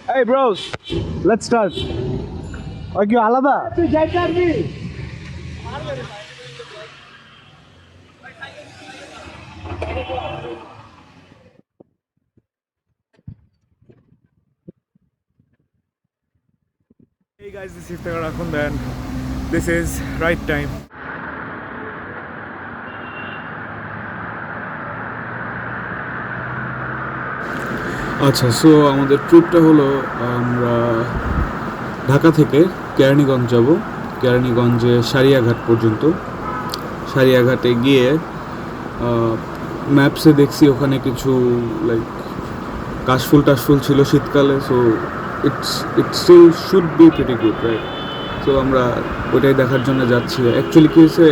Hey bros, let's start. আর কি আলাদা? তুই যাই পারবি? Hey guys, this is Tegarakund and this is right time. আচ্ছা, সো আমাদের ট্রিপটা হলো আমরা ঢাকা থেকে কেরানীগঞ্জ যাব। কেরানীগঞ্জে সারিয়াঘাট পর্যন্ত। সারিয়াঘাটে গিয়ে ম্যাপসে দেখছি ওখানে কিছু লাইক কাশফুল টাশফুল ছিল শীতকালে, so it still should be pretty good, right? So আমরা ওইটাই দেখার জন্য যাচ্ছি। অ্যাকচুয়ালি কী হয়েছে,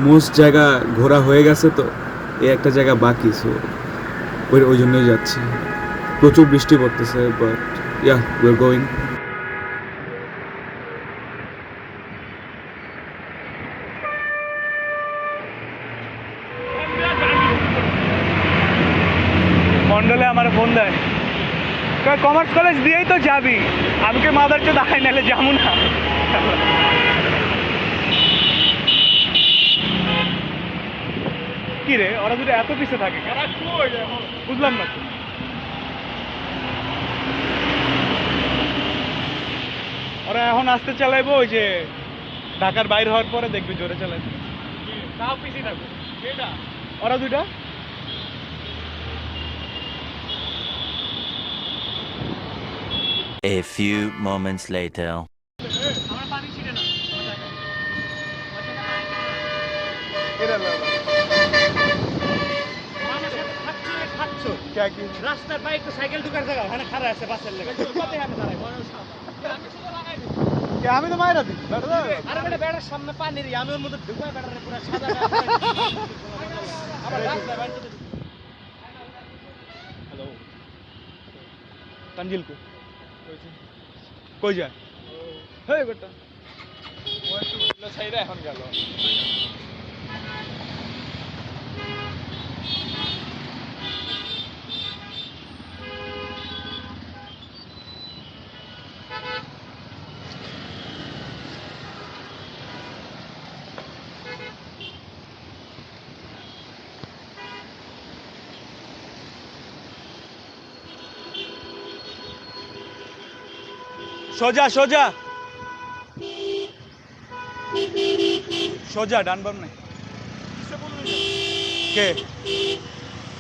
মোস্ট জায়গা ঘোরা হয়ে গেছে, তো এই একটা জায়গা বাকি, সো ওই জন্যই যাচ্ছি। প্রচুর বৃষ্টি পড়তেছে, but yeah, we are going. মন্ডলে আমার ফোন দেয়, কমার্স কলেজ দিয়েই তো যাবি, আমাকে মাদার চোদ আয়, নাহলে যাবো না। কি রে, ওরা যদি এত পিছে থাকে বুঝলাম না। ওরা এখন আসতে চালাইবো, ওই যে ঢাকার বাইরে হওয়ার পরে দেখবি জোরে চালাইবে, তাও পিছিয়ে থাকবো। ওরা দুইটা A few moments later. রাস্তার বাইক তো সাইকেল ঢুকার জায়গা ওখানে খারাপ আছে বাসের লেগে, আমি তো মায়েরা দিই। আরে বেটা, বেটার সামনে পানি রে, আমি ওর মধ্যে ঢুকাই বেটারে পুরো সাদা আবার রাস্তায় বাইক। হ্যালো তানজিল কই যায়? হে বেটা ওই তো ছাইরা এখন গেল। সোজা সোজা সোজা, ডান বাম নাই। কে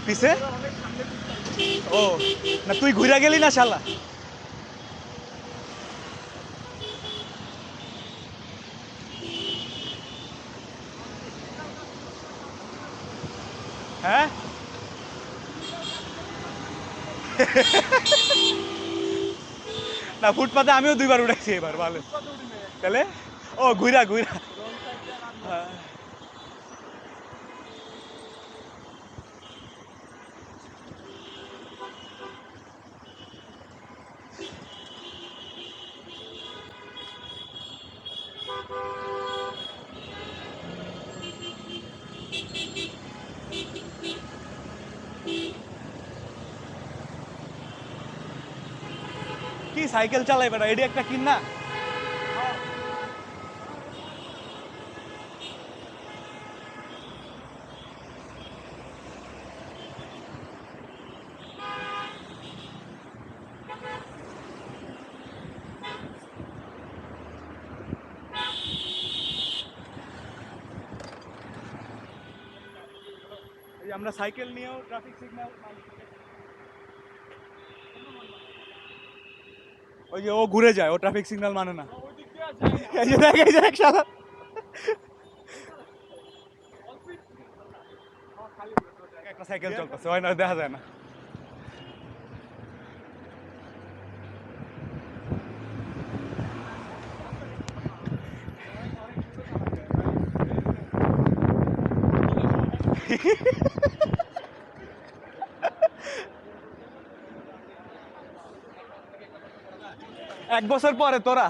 পিছে? ও না, তুই ঘুরা গেলি না শালা। হ্যাঁ না, ফুটপাতে আমিও দুইবার উঠাইছি এবার, ভালো তাহলে। ও ঘুরা ঘুরা, কি সাইকেল চালাই বেটা, এটি একটা কিনা। আমরা সাইকেল নিয়েও ট্রাফিক সিগন্যাল, ওই যে ও ঘুরে যায়, ও ট্রাফিক সিগন্যাল মানে না। এই যে দেখ, এই যে দেখ শালা, একটা সাইকেল চলতেছে, হয় না, দেখা যায় না। এক বছর পরে তোরা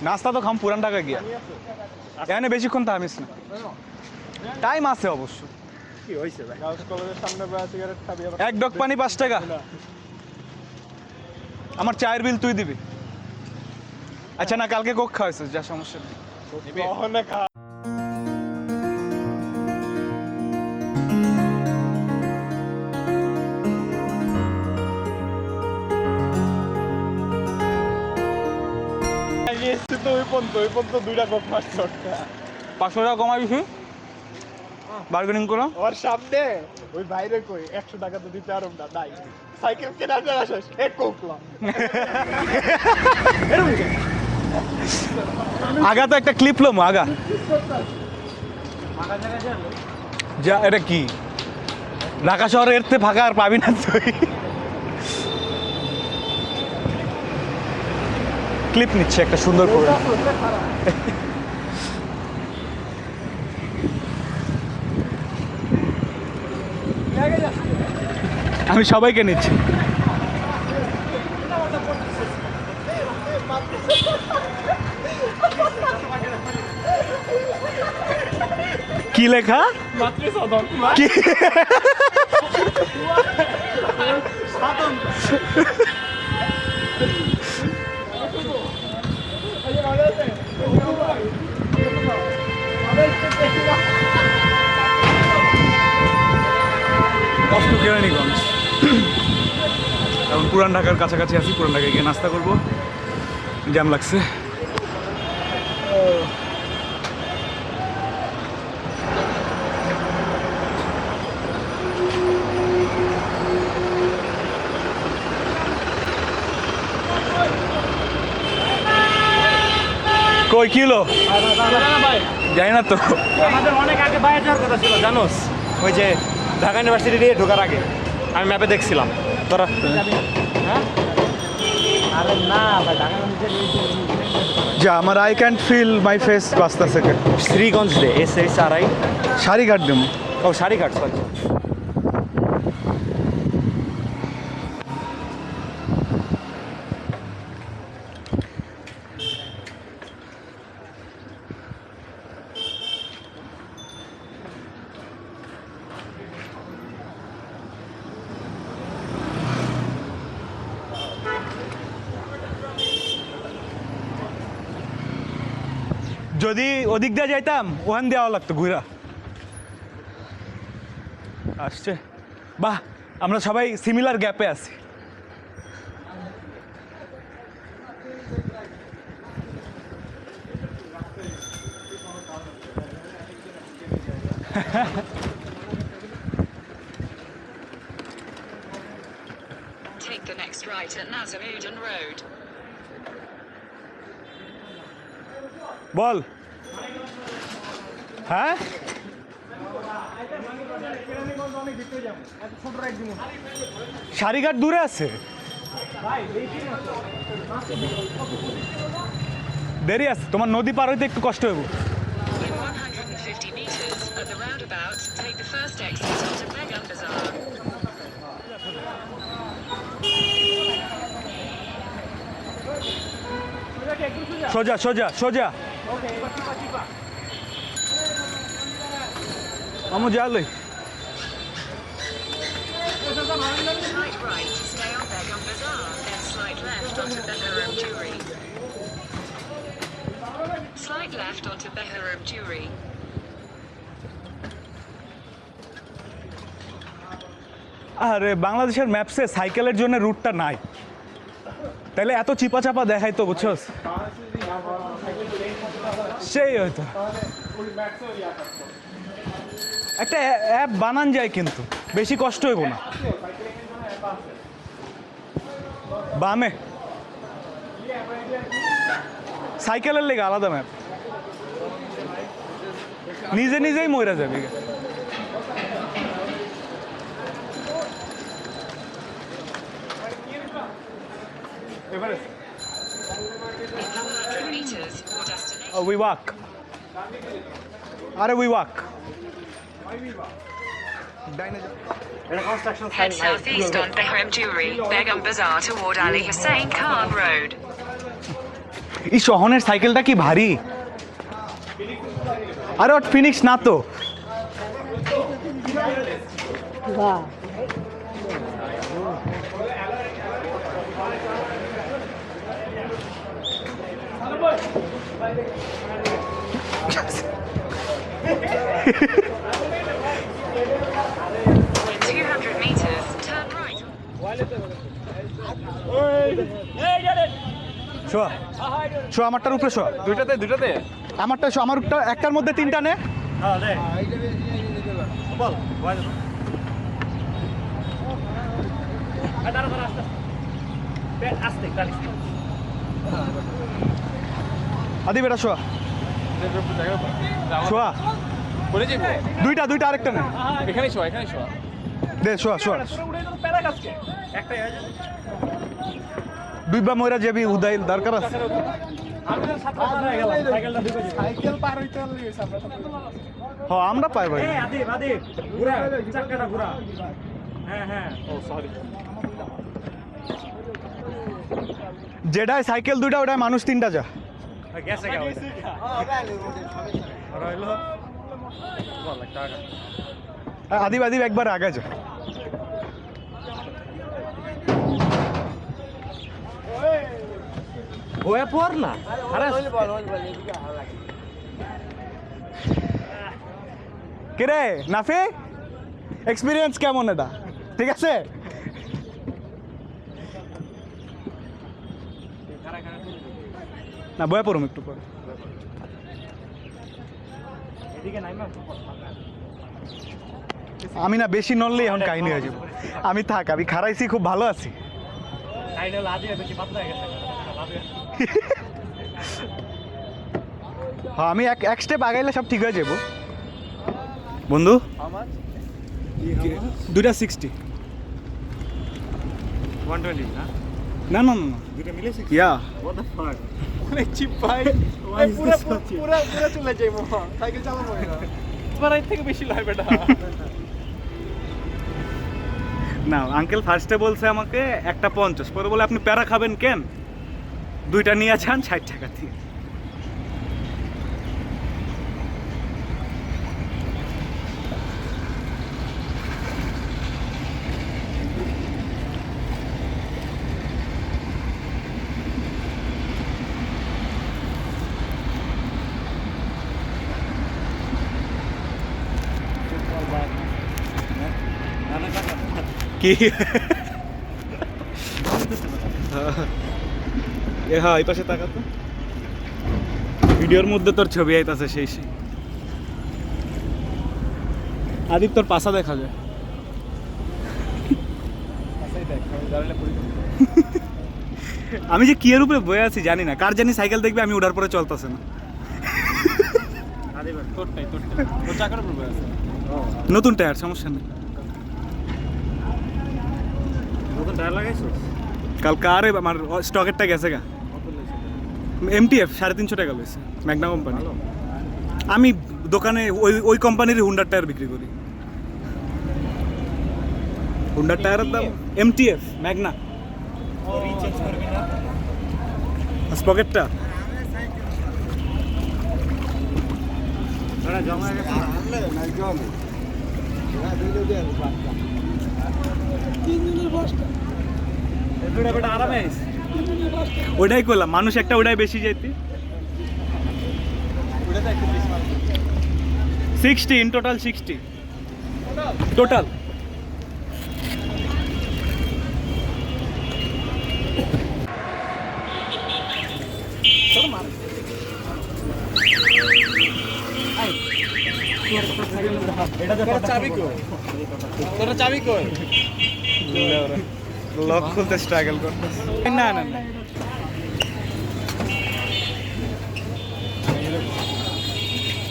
নাস্তা তো খাম পুরান ঢাকা গিয়া এখানে বেশিক্ষণ থামিস না টাইম আছে অবশ্য কি হইছে ভাই গার্লস কলেজের সামনে বসে সিগারেট খাবি আবার এক ডক পানি 5 টাকা আমার চায়ের বিল তুই দিবি আচ্ছা না কালকে কোক খাওয়াইছিস যা সমস্যা নেই কখনো খা তো ওই পর্যন্ত দুইটা কোক মারছে 500 টাকা কমাই দিছি বার্গেনিং করো ওর সামনে ওই বাইরে কই 100 টাকা তো দিতে আরম না নাই সাইকেল কেনার জন্য আসিস এক কোকলা আগা তো একটা ক্লিপ লম আগা যা এটা কি ঢাকা শহরে এর থেকে ফাঁকা আর পাবি না তুই ক্লিপ নিচ্ছে একটা সুন্দর করে আমি সবাইকে নিচ্ছি কি লেখা কি কষ্ট কেরানীগঞ্জ এখন পুরান ঢাকার কাছাকাছি আছি পুরান ঢাকায় গিয়ে নাস্তা করবো জ্যাম লাগছে কই কিলো যাই না তো আমাদের অনেক আগে বাইরে যাওয়ার কথা ছিল জানোস ওই যে ঢাকা ইউনিভার্সিটি দিয়ে ঢোকার আগে আমি ম্যাপে দেখছিলাম তোরা আরে না ভাই ঢাকা যা আমার I can't feel my face বাস্তা সেকেন্ড শ্রীগঞ্জ দে SHRI শাড়িঘাট দেবো ও শাড়িঘাট সরি যদি ওদিক দিয়ে যাইতাম ওখান দেওয়া লাগতো ঘুরা আসছে বাহ আমরা সবাই সিমিলার গ্যাপে আছি Take the next right at Nazarudin Road. বল হ্যাঁ শাড়িঘাট দূরে আছে দেরি আছে তোমার নদী পার হইতে একটু কষ্ট হইব In 150 meters at the roundabout, take the first exit onto Begum Bazaar. সোজা সোজা সোজা আমু যালে Slight right to stay on Begum Bazaar, then slight left onto Beharam Jewry. Slight left onto Beharam Jewry. আরে বাংলাদেশের ম্যাপসে সাইকেলের জন্য রুটটা নাই তাহলে এত চিপা চাপা দেখাই তো বুঝছস সেই হয়তো একটা অ্যাপ বানান যায় কিন্তু বেশি কষ্ট হইব না বামে সাইকেলের লেগে আলাদা ম্যাপ নিজে নিজেই মরে যাবে In 400 meters, your destination. We walk. আরে উই ওয়াক এটা construction Head southeast on Behram Jewelry, Begum Bazaar toward Ali Hussein Khan Road. এই শহনের সাইকেলটা কি ভারী আরে ওট ফিনিক্স না তো In 200 meters, turn right. শোয়া শোয়া আমারটার উপরে শোয়া দুইটাতে আমারটা শোয়া আমার একটার মধ্যে তিনটা নে হ্যাঁ দে বল আস্তে আদি বেটা শোয়া শোয়া বলে যাবো দুইটা আরেকটা নে এখানে শোয়া দে শোয়া একটাই হয়ে যাবে দুইবা ময়রা যাবি উদয় দরকার আছে আমি তো সাতটা পার হয়ে গেলাম সাইকেলটা দুটো সাইকেল পার হইতে হলে আমরা তো হ্যাঁ আমরা পাই ভাই আদিব ঘুরা চাকাটা ঘুরা হ্যাঁ ও সরি যেটায় সাইকেল দুইটা ওটায় মানুষ তিনটা যা গেছে রইলো বল টাকা আদিব একবার আগে যা ওয়ে পর না আরে কিরে নাফি এক্সপিরিয়েন্স কেমন এটা ঠিক আছে না বয়ে পড়ুম একটু পরে এদিকে নাই মা আমি না বেশি নড়লেই এখন কাহিনী হয়ে যাবো আমি খারাইছি খুব ভালো আছি কাইলে লাদিয়ে বেশি পাতলা হয়ে গেছে হ্যাঁ আমি এক স্টেপ আগাইলে সব ঠিক হয়ে যাবো বন্ধু দুইটা 60 120 না না দুটো মিলে ইয়া what the fuck অনেক চিপ ভাই পুরা চলে যাইবো সাইকেল চালাবো না তোমার এর থেকে বেশি লাগবে এটা না আঙ্কেল ফার্স্টে বলছে আমাকে একটা 50 পরে বলে আপনি প্যারা খাবেন কেন দুইটা নিয়ে যান 60 টাকা দিয়ে কি হ্যাঁ এই পাশে তাকা তো ভিডিওর মধ্যে তোর ছবি আইতাছে সেই আদিপ তোর পাশা দেখা যায় আমি যে কি এর উপরে বয়ে আছি জানি না কার জানি সাইকেল দেখবে আমি ওঠার পরে চলতেছে না তোরটাই তোর চাকার উপর বসে আছে নতুন টায়ার সমস্যা নেই নতুন টায়ার লাগাইছো কালকে আরে আমার স্টকেরটা গেছে গা এমটিএফ 350 টাকা লইছে ম্যাগনা কোম্পানি আমি দোকানে ওই কোম্পানির হুন্ডার টায়ার বিক্রি করি হুন্ডার টায়ারের দাম এমটিএফ ম্যাগনা রিচেঞ্জ করবি না স্পকেটটা ওরা জমা গেছে দুটো বেটা আরামে আইছে ওইটাই করলাম মানুষ একটা ওইটাই বেশি যাইতে 60 ইন টোটাল 60 টোটাল তোর চাবি কই লক খুলতে স্ট্রাগল করতেছে না না না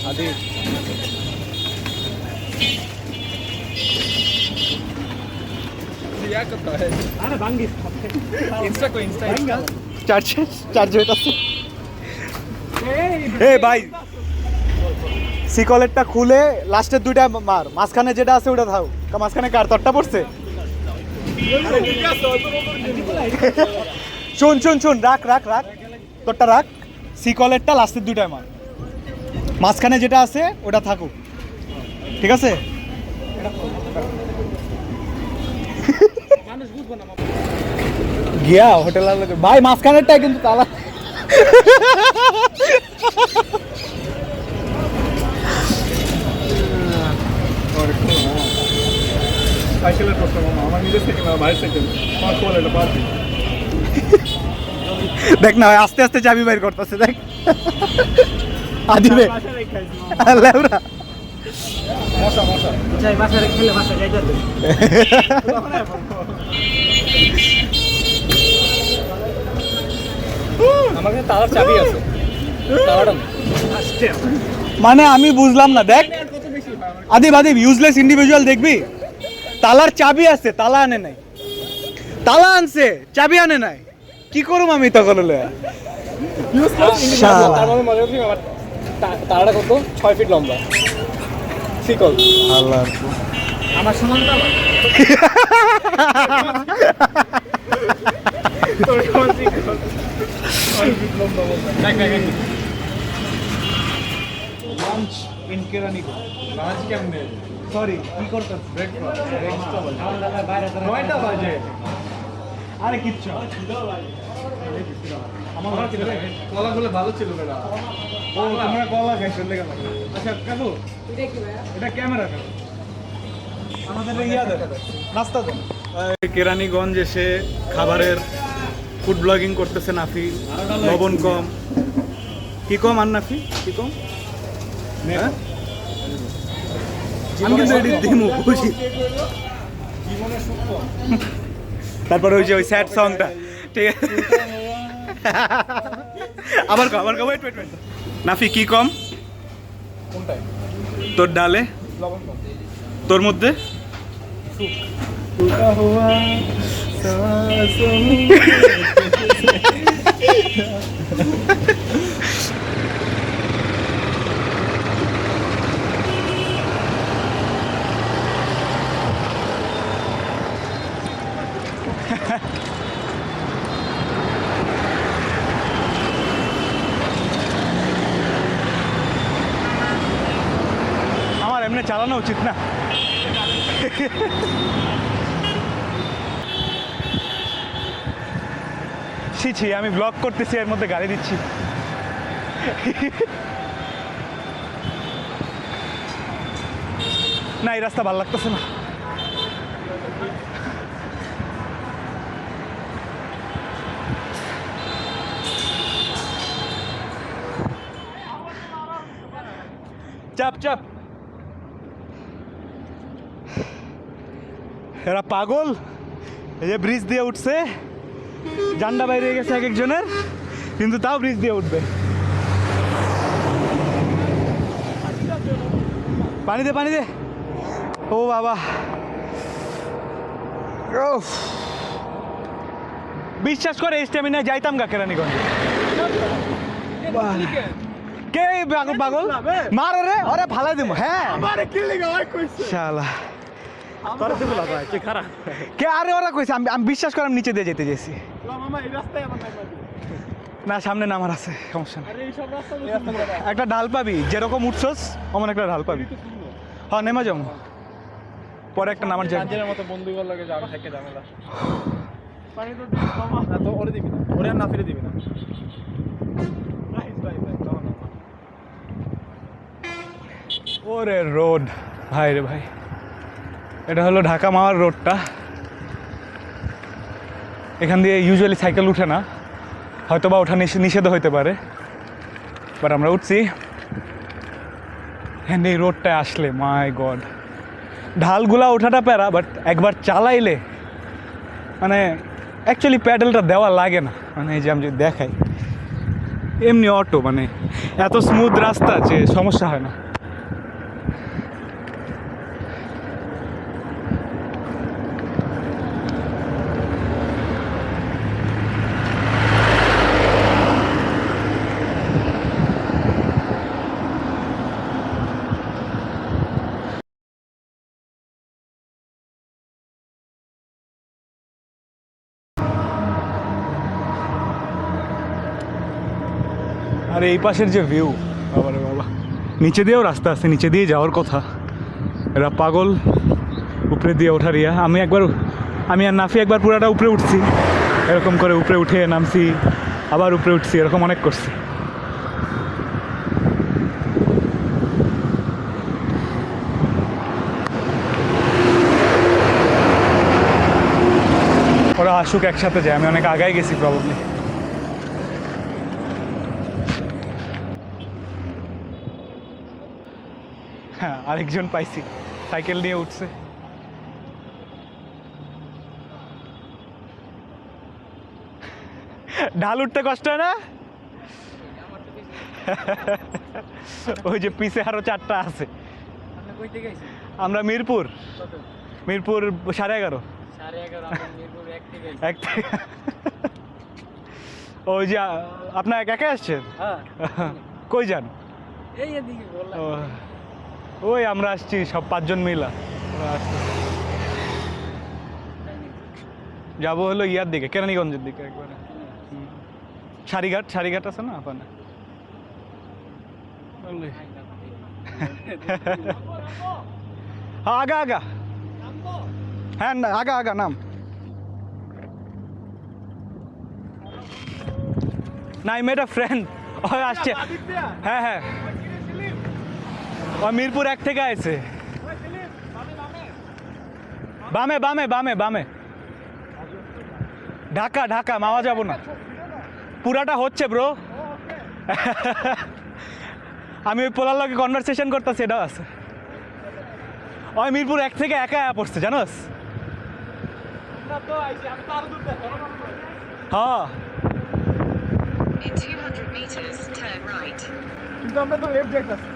আদি আরে ভাঙ্গিস ইনস্টা কো ইনস্টা চার্জ হইতাছে এ ভাই সি কলেরটা খুলে লাস্টের দুইটা মার, মাঝখানে যেটা আছে ওটা থাও। মাঝখানে কার তরটা পড়ছে? শুন শুন শুন, রাখ রাখ রাখ, তোরটা রাখ। সি কলেরটা লাস্টের দুইটায় মার, মাঝখানে যেটা আছে ওটা থাকুক, ঠিক আছে? গিয়া হোটেল ভাই মাঝখানেরটাই কিন্তু তালা। সাইকেলের প্রশ্ন মামা, আমার নিজের সাইকেল না, ভাইয়ের সাইকেল। আমার খোল এটা পারবি। দেখ না ভাই, আস্তে আস্তে চাবি বাইর করতেছে, দেখ। আদিবে লেউরা মশা মশা। যাই বাসায় খেলে বাসায় যাইতে হবে। আমার কাছে তালার চাবি আছে। তালাটা মানে আমি বুঝলাম না, দেখ আদিব আদিব ইউজলেস ইন্ডিভিজুয়াল, দেখবি তালার চাবি আছে, তালা আনে নাই। তালা আনছে, চাবি আনে নাই, কি করুম আমি তখন? হলে শালা। তার মানে মনে হচ্ছে আমার তালাটা কত 6 ফিট লম্বা। সিকল আল্লাহ, আমার সমান তো আবার। তোর কোন সিকল? 6 ফিট লম্বা বলতে। দেখ দেখ দেখ। Lunch in Keraniganj. লাঞ্চ কেমনে? সরি কি করতেছ? ব্রেকফাস্ট। আমার ঢাকায় বাইরে তো 9টা বাজে। আরে কিচ্ছু আমার কলাগুলো ভালো ছিল না। ও তোমরা কলা খাইছো লেগে। আচ্ছা কাকু, এটা ক্যামেরা কাকু, আমাদের ইয়া দেখ, নাস্তা দেন। কেরানীগঞ্জ এসে খাবারের ফুড ব্লগিং করতেছে নাফি। লবণ কম, কি কম আর নাফি কি কম? হ্যাঁ? আমি কিন্তু এটি দিমু বুঝি। তারপরে ওই যে ওই স্যাড সংটা, ঠিক আছে? আবার কম ওয়েট ওয়েট ওয়েট। নাফি কি কম কোনটায়? তোর ডালে? লবণ কম। তোর মধ্যে আমার এমনি চালানো উচিত না। ছি, আমি ব্লগ করতেছি এর মধ্যে গাড়ি দিচ্ছি। না এই রাস্তা ভালো লাগতেছে না। চাপ চাপ, এরা পাগল। এই যে ব্রিজ দিয়ে উঠছে, জান্ডা বাইরে গেছে এক একজনের, কিন্তু তাও ব্রিজ দিয়ে উঠবে। পানি দে পানি দে। ও বাবা, বিশ্বাস করে স্টেমিনা যাইতাম গা কেরানীগঞ্জে। কে পাগল পাগল মার রে, আরে ভালাই দিব। হ্যাঁ আরে কি লাগা হয় কইছে? শালা তোর তো বলা ভাই কি খারাপ। কে আরে ওরা কইছে, আমি বিশ্বাস করে আমি নিচে দিয়ে যেতে চাইছি। মামা এই রাস্তায় আমার নাই পাবি। না সামনে নামার আছে, সমস্যা না। আরে এই সব রাস্তা একটা ঢাল পাবি, যেরকম উঠছস অমন একটা ঢাল পাবি। হ্যাঁ নেমা যাও, পরে একটা নামার যাই। কাঞ্জের মতো বন্ধুগুলো লাগে যাবে থেকে ঝামেলা। পানি তো দিবি মামা, না তো ওরে দিবি না, ওরে আর না ফিরে দিবি না। নাইস ভাই ভাই, দাও না। ওরে রোড ভাই রে ভাই, এটা হলো ঢাকা মাওয়ার রোডটা। এখান দিয়ে ইউজুয়ালি সাইকেল উঠে না, হয়তো বা ওঠা নিষেধ হইতে পারে, বাট আমরা উঠছি। হ্যাঁ এই রোডটায় আসলে মাই গড, ঢালগুলা ওঠাটা প্যারা, বাট একবার চালাইলে মানে অ্যাকচুয়ালি প্যাডেলটা দেওয়া লাগে না। মানে এই যে আমি যদি দেখাই, এমনি অটো, মানে এত স্মুথ রাস্তা যে সমস্যা হয় না। আর এই পাশের যে ভিউ, বাবা রে বাবা, নিচে দিয়েও রাস্তা আছে, নিচে দিয়ে যাওয়ার কথা। এরা পাগল উপরে দিয়ে ওঠার ইয়া। আমি আর নাফি একবার পুরাটা উপরে উঠছি, এরকম করে উপরে উঠে নামছি, আবার উপরে উঠছি, এরকম অনেক করছি। ওরা আসুক একসাথে যায়, আমি অনেক আগায় গেছি প্রবাবলি। হ্যাঁ, আরেকজন পাইছি, সাইকেল নিয়ে উঠছে। ঢাল উঠতে কষ্ট হয় না? ওই যে পিছে আরো 4টা আছে। আমরা মিরপুর 11:30। এক থেকে ওই যে আপনার একা আসছেন? কই যান? ও, ওই আমরা আসছি সব 5 জন মিলা। যাবো হলো ইয়ার দিকে, কেরানীগঞ্জের দিকে একবারে। সারিঘাট আছে না ওখানে। আগা হ্যাঁ, আগা নাম না, আই মেড আ ফ্রেন্ড। ও আসছে, হ্যাঁ, ও মিরপুর 1 থেকে আছে। বামে ঢাকা মাওয়া যাব না, পুরাটা হচ্ছে ব্রো। আমি ওই পোলার লগে কনভারসেশন করতেছি, এটাও আছে। ওই মিরপুর 1 থেকে একা পড়ছে, জানোস? হ্যাঁ, In 200 meters, turn right. কিন্তু আমরা তো লেফট যাইতাছি।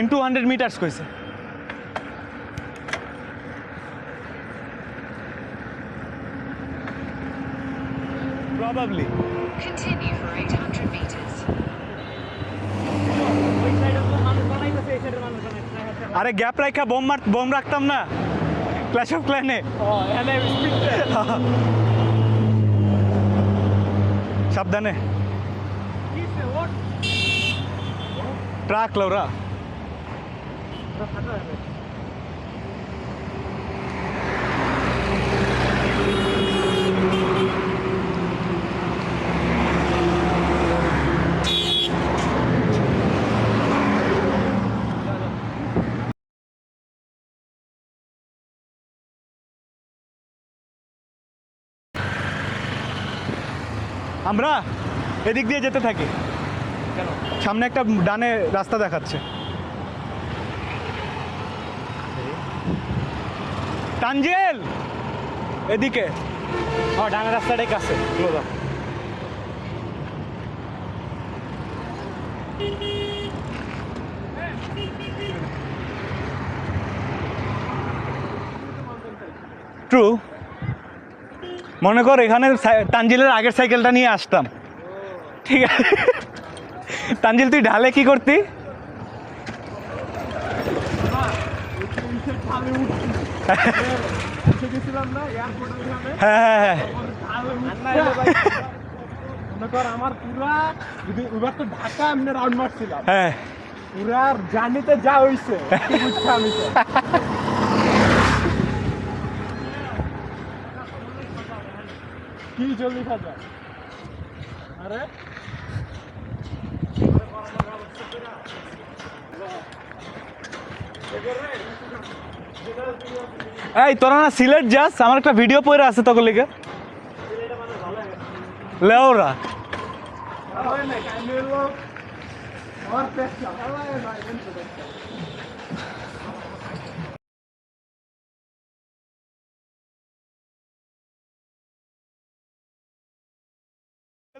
in 200 meters কইছে। Probably. Continue for 800 meters. আরে গ্যাপ রাখা বোম রাখতাম না ক্ল্যাশ অফ ক্ল্যানে। সাবধানে, ট্রাক লওরা। আমরা এদিক দিয়ে যেতে থাকি, সামনে একটা ডানে রাস্তা দেখাচ্ছে। তানজিল এদিকে, ডানে রাস্তাটাই কাছে। ট্রু, মনে কর এখানে তানজিলের আগের সাইকেলটা নিয়ে আসতাম, ঠিক আছে? তানজিল তুই ঢালে কি করতি? হ্যাঁ, আমার পুরা এবার তো ঢাকা এমনি রাউন্ড মারছিলাম, হ্যাঁ, পুরা জার্নিতে যা হইছে বুঝতে আমি তো। কি জলদি খাজা, আরে এই তোরা না সিলেট যাস? আমার একটা ভিডিও পড়ে আছে তখন লিখে লেওরা।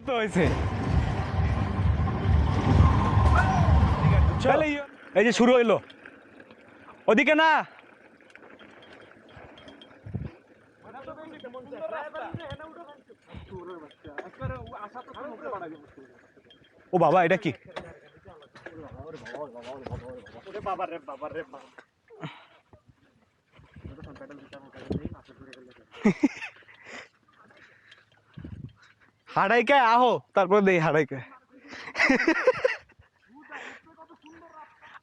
তো হয়েছে, এই যে শুরু হইলো, ওদিকে না। ও বাবা, এটা কি? হাড়াইকে আহো, তারপর দেই হাড়াইকে।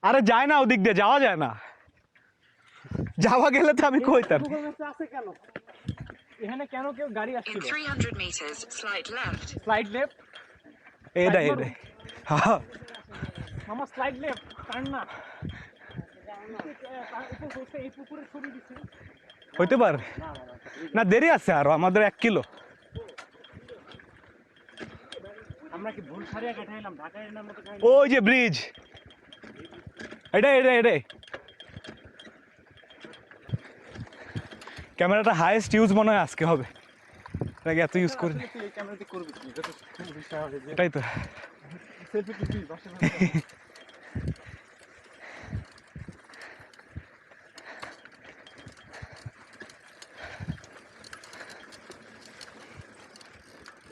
আরে যায় না, ওদিক দিয়ে যাওয়া যায় না। যাওয়া গেলে তো আমি কইতাম। আছে কেন এখানে কেন কেউ গাড়ি In আসছিল 300 meters, slight left. Slide left এটাই এটাই। হ্যাঁ মামা স্লাইড লেফট টার্ন না এই পুকুরের ছবি দিচ্ছে হইতে পারে না, দেরি আছে আরো, আমাদের 1 কিলো। আমরা কি ভুল সারিয়া কাটাইলাম ঢাকায় নাম মতো কাহিনী ওই যে ব্রিজ, এটাই এটাই এটাই। ক্যামেরাটা হাইয়েস্ট ইউজ মনে হয় আজকে হবে, এর আগে এত ইউজ করি। এই ক্যামেরাতে করবি কি এটা তো খুব বিষয় হবে যে এটাই তো। সেলফি কি বসে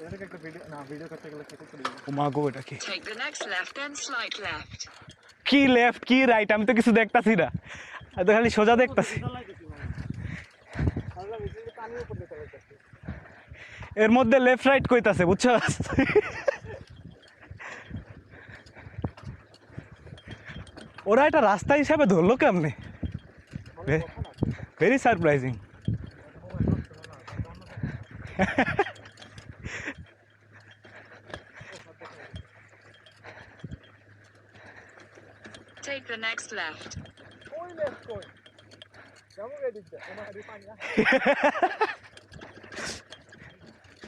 এটাকে একটা ভিডিও না ভিডিও করতে গেলে কি করতে দিই ও মা গো, এটা কি? Take the next left, then slight left. কি লেফট কি রাইট আমি তো কিছু দেখতাছি না, আমি তো খালি সোজা দেখতাছি। এর মধ্যে লেফট রাইট কইতাছে, বুঝছো? ওরা এটা রাস্তা হিসাবে ধরলো কেমনে? Very surprising. Take the next left.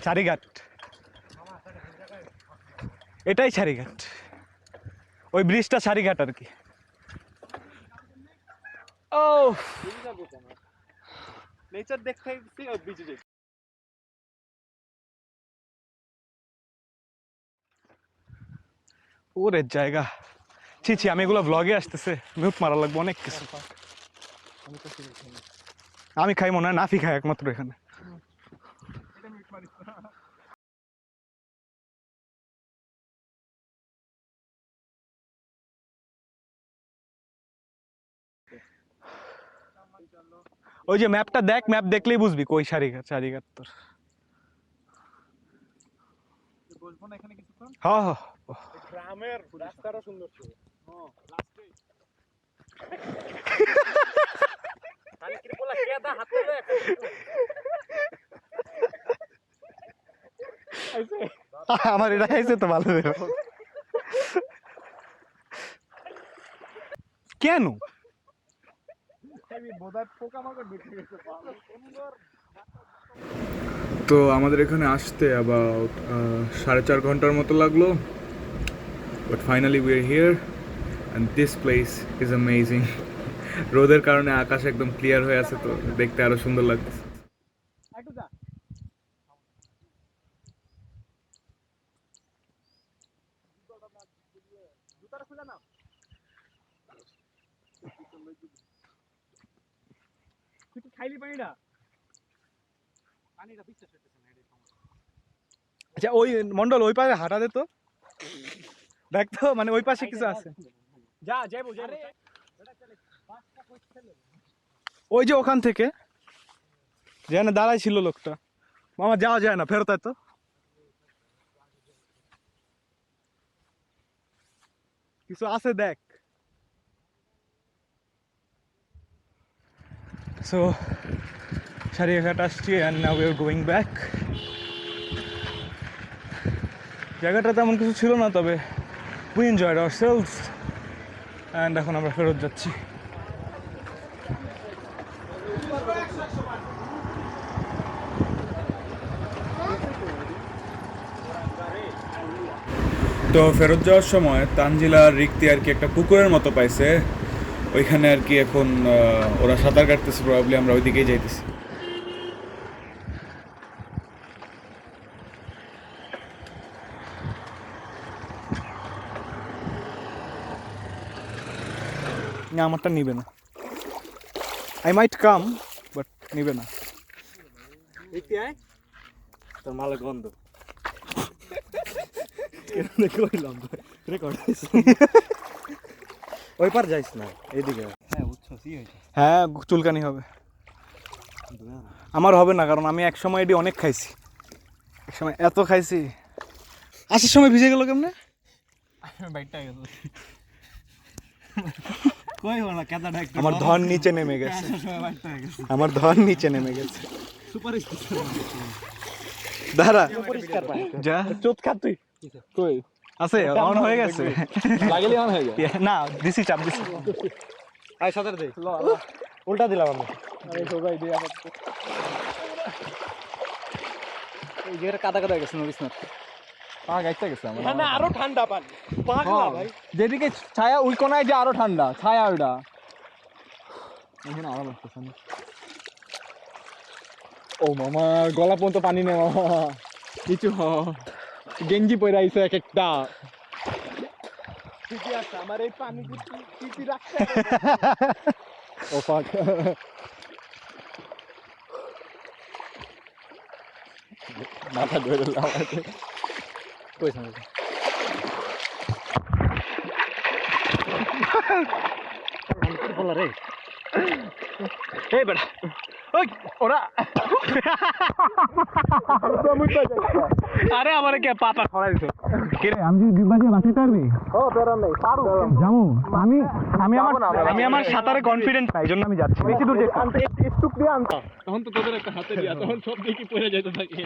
Sarighat, এটাই সারিঘাট, ওই ব্রিজটা সারিঘাট আর কি। ও নেচার দেখাইছি আর বিজে যাই ওরে জায়গা, ছি ছি, আমি এগুলো ব্লগে আসতেছে, মিউট মারা লাগবে অনেক কিছু। আমি খাই মনে হয়, নাফি খাই একমাত্র এখানে। ওই যে ম্যাপটা দেখ, ম্যাপ দেখলেই বুঝবি কই সারিঘাট। সারিঘাট তোর বসবো না এখানে কিছুক্ষণ হ্যাঁ হ্যাঁ। গ্রামের রাস্তাটা সুন্দর ছিল লাস্টে আমি কি বলা কেদা হাতে রে আমার এটা খাইছে তো ভালো কেন? তো আমাদের এখানে আসতে অ্যাবাউট 4.5 ঘন্টার মতো লাগলো, but finally we are here and this place is amazing. রোদের কারণে আকাশ একদম ক্লিয়ার হয়ে আছে, তো দেখতে আরো সুন্দর লাগতেছে। তুই কি খাইলি পানিটা পানিটা বিশ্বাস করতেছ না এটাই সমস্যা। আচ্ছা ওই মন্ডল ওই পাশে হাঁটা দে তো, দেখ তো মানে ওই পাশে কিছু আছে। যা যাইবো যাইবো ওই যে ওখান থেকে যেখানে দাঁড়াই ছিল লোকটা, মামা যাওয়া যায় না, ফেরত আয় তো। কিছু আছে দেখ। সো সারিঘাট আসছি and now we are going back. জায়গাটা তেমন কিছু ছিল না, তবে উই এনজয়েড আওয়ারসেলভস অ্যান্ড এখন আমরা ফেরত যাচ্ছি। তো ফেরত যাওয়ার সময় তানজিলা আর রিক্তি আর কি একটা পুকুরের মতো পাইছে, ওইখানে আর কি এখন ওরা সাঁতার কাটতেছে, প্রবাবলি আমরা ওইদিকেই যাইতেছি। না আমারটা নিবে না, আই মাইট কাম বাট নিবে না। দেখতে আয় তোর মালের গন্ধ কইলাম রেকর্ড হইছে ওই পার যাইস না এইদিকে। হ্যাঁ বুঝছো কি হইছে, হ্যাঁ চুলকানি হবে, আমার হবে না, কারণ আমি এক সময় এটি অনেক খাইছি, এক সময় এত খাইছি, আসার সময় ভিজে গেল কেমনে। বাইকটা গেল কই হলো কেদাটা একটু আমার ধন নিচে নেমে গেছে, আমার ধন নিচে নেমে গেছে। সুপার স্টার দাঁড়া, যা চোদ খা তুই। কই আছে অন হয়ে গেছে লাগেলি অন হয়ে যায় না দিছি, চাপ দিছি। আয় সাঁতার দে উল্টা দিলাম আমি আরে সবাই দিয়ে এই যে কাদা কাদা গেছে নরিস না পা গাইতে গেছে আমার এখানে আরো ঠান্ডা পানি পাগলা ভাই যেদিকে ছায়া ওই কোনায় যে আরো ঠান্ডা ছায়া ওইটা এখানে আরো লাগতেছে না ও মামা গলা পর্যন্ত পানি নেই মামা কিছু গেঞ্জি পরে আইছে এক একটা ঠিকই আছে, আমার এই পানি কি রাখতে ও ফাক মাথা ধরে লাগাতে কই সামনে বলা রে এই বেটা ওই ওরা আরে আমারে কে পাতা খড়াই দিছে কিরে আমি যদি ডিবাজে বাঁচাতে পারবি ও বেরা নাই পারু যাবো আমি আমি আমার সাঁতারে কনফিডেন্ট নাই জন্য আমি যাচ্ছি বেশি দূর যেতে একটু দিয়ে আনতা। তখন তো তোদের একটা হাতে দিয়া তখন সব দেখি পড়ে যাইতে থাকে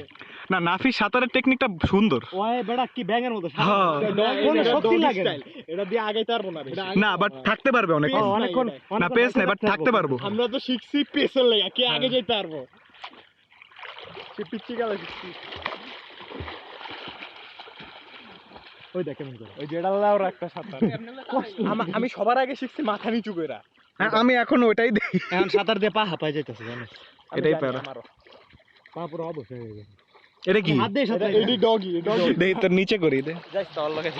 না নাফিস সাঁতারের টেকনিকটা সুন্দর ওই বেড়া কি ব্যাঙের মতো হ্যাঁ। কোনো শক্তি লাগে না এটা দিয়ে আগাইতে পারবো না বেশি। না বাট থাকতে পারবে অনেক অনেকক্ষণ না পেস নাই বাট থাকতে পারবো আমরা তো শিখছি পেছন লেগে, কে আগে যেতে পারবো, সে পিচ্ছি গেল শিখছি। ওই দেখ কেমন করে ওই জেডালাও একটা সাঁতার আমি সবার আগে শিখছি মাথা নিচু কইরা। আমি এখন ওইটাই দেই এখন সাঁতার দিয়ে পা হাঁপাই যাইতেছে জানিস এটাই প্যারা পা পুরো অবশ্যই হয়ে গেছে এটা কি হাত দিয়ে সাঁতার এডি ডগি দেই তোর নিচে করি দে যাইস তো আল্লাহ কাছে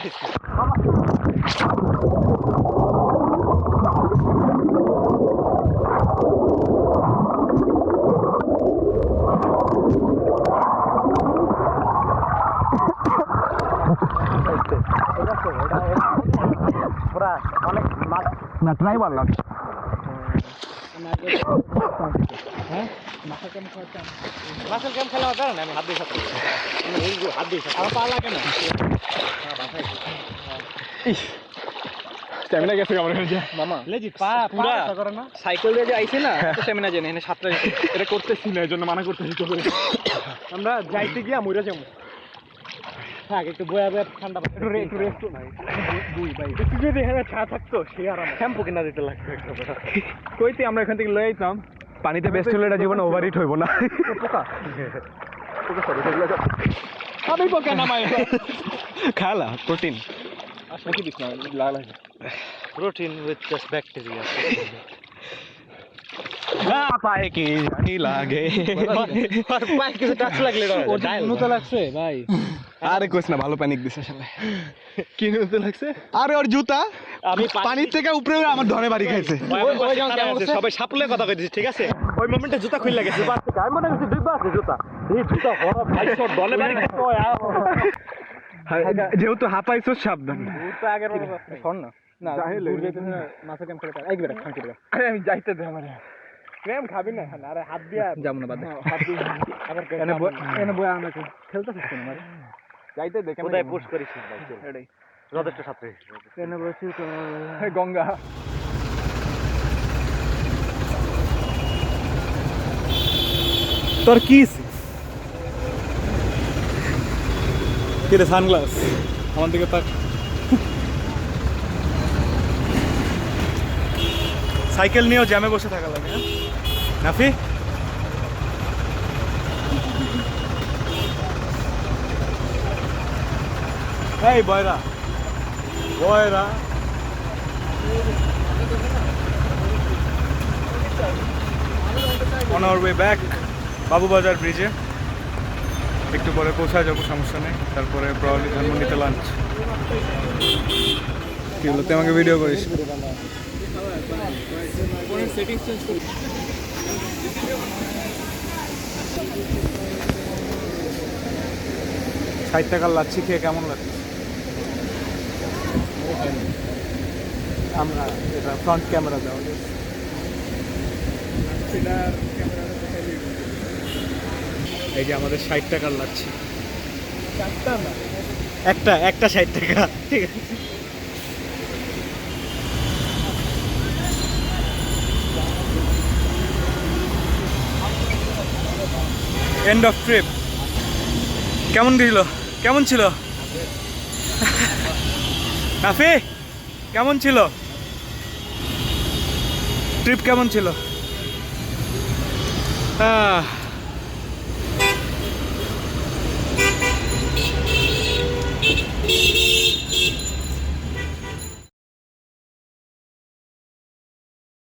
না ট্রাই মারলাম মাসেল গেম খেলা হবে না আমি হাত দিয়ে সাঁতার হাত দিয়ে সাঁতার আমার পা লাগে না স্ট্যামিনা গেছে আমার কাছে মামা লেজি পা পুরা করে না সাইকেল দিয়ে যে আইছে না তো স্ট্যামিনা জেনে এনে সাতটা এটা করতেছি না এজন্য মানা করতেছি তো করে আমরা যাইতে গিয়া মইরা যাবো। থাক একটু বয়া বয়া ঠান্ডা পাবে একটু রেস্ট নাই দুই ভাই, একটু যদি এখানে ছা থাকতো সে আরাম। শ্যাম্পু কিনা দিতে লাগবে কইতে আমরা এখান থেকে লয়ে আইতাম পানিতে বেস্ট হলে এটা জীবনে ওভারহিট হইব না পোকা আমি পোকা নামাই খালা প্রোটিন নাকি দিস না লাল আছে প্রোটিন উইথ জাস্ট ব্যাকটেরিয়া পায়ে কি জানি লাগে আর পায়ে কিছু টাচ লাগলে তো লাগছে ভাই আরে কইস না ভালো প্যানিক দিছে আসলে কি নিতে লাগছে? আরে ওর জুতা আমি পানির থেকে উপরে উড়ে আমার ধরে বাড়ি খাইছে সবাই সাপলে কথা কইছিস, ঠিক আছে? ওই মোমেন্টে জুতা খুলে গেছে, আমি মনে করছি দুই আছে জুতা, এই জুতা হরা ভাই সব দলে বাড়ি খাইছে। যেহেতু হাঁপাইছো সাবধান জুতা আগের মতো শোন না, না দূর যাইতে না, মাথা কেম খেলে এক বেটা খান করে। আরে আমি যাইতে দে আমারে ক্রেম খাবি না, আরে হাত দিয়া যাবো না বাদ দে হাত দিয়ে আবার এনে বয়া আমরা খেলতেছিস কেন মারে যাইতে দেখে কোথায় পুশ করিস এটাই যথেষ্ট ছাত্রী এনে বসি তো গঙ্গা তোর কি কিরে সানগ্লাস আমার দিকে তাক সাইকেল নিয়েও জ্যামে বসে থাকা লাগে নাফি এই বয়রা বয়রা on our way back Babubazar ব্রিজে একটু পরে পৌঁছা যাবো, সমস্যা নেই। তারপরে প্রবাবলি ধানমন্ডিতে লাঞ্চ। কি হলো, তুই আমাকে ভিডিও করিস? ষাট টাকার লাচ্ছি খেয়ে কেমন লাগছে? আমরা এটা ফ্রন্ট ক্যামেরা দাও এই যে আমাদের 60 টাকার লাচ্ছি, একটা 60 টাকা, ঠিক আছে। End of trip. কেমন গেছিল, কেমন ছিল নাফি, কেমন ছিল ট্রিপ, কেমন ছিল?